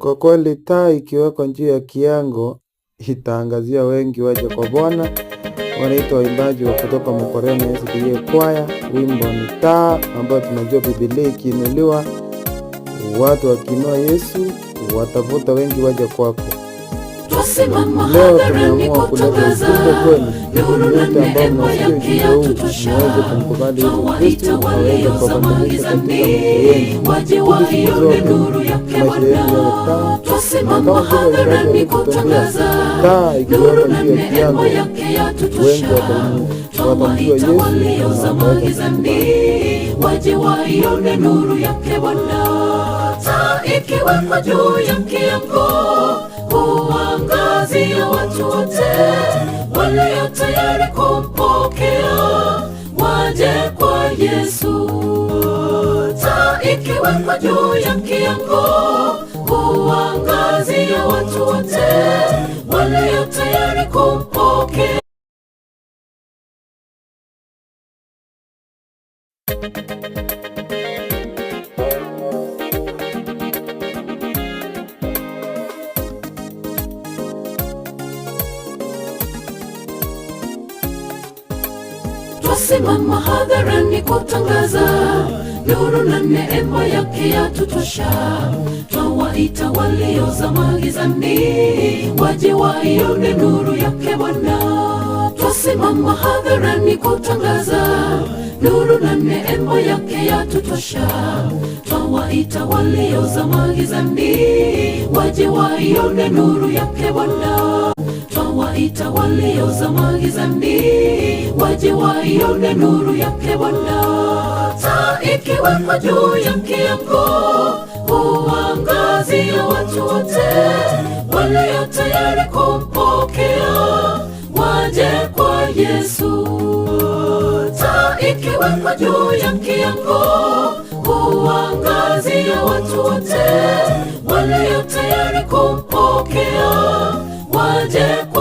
Kwa kweli taa ikiwekwa juu ya kiango itaangazia wengi waje kwa Bwana. Wanaitwa waimbaji wa kutoka Mkorene SDA Choir. Wimbo ni taa, ambayo tunajua Biblia ikiinuliwa, watu wakiinua Yesu watavuta wengi waje kwako. Leo tumeamua kuleta ujumbe kwenu, yote ambao mnasikia ujumbe huu muweze kumkubali Yesu Kristo aweze kuwabadilisha katika maisha yenu, ili siku zote maisha yenu yawe taa. Na kama vile waimbaji walivyotuambia, taa ikiwekwa juu ya kiango wengi watamjua Yesu na wataweza kumkubali. Waje waione nuru yake Bwana. Taa ikiwekwa juu ya kiango huangazia watu wote walio tayari kumpokea, waje kwa Yesu. Taa ikiwekwa juu ya kiango huangazia watu wote walio tayari kumpokea. Twasimama hadharani kutangaza nuru na neema yake yatutosha. Twawaita waliozama gizani waje waione nuru yake Bwana. Twasimama hadharani kutangaza nuru na neema yake yatutosha. Twawaita waliozama gizani waje waione nuru yake Bwana. Twawaita waliozama gizani waje waione nuru yake Bwana. Taa ikiwekwa juu ya kiango huangazia watu wote walio tayari kumpokea, waje kwa Yesu. Taa ikiwekwa juu ya kiango huangazia watu wote walio tayari kumpokea, waje kwa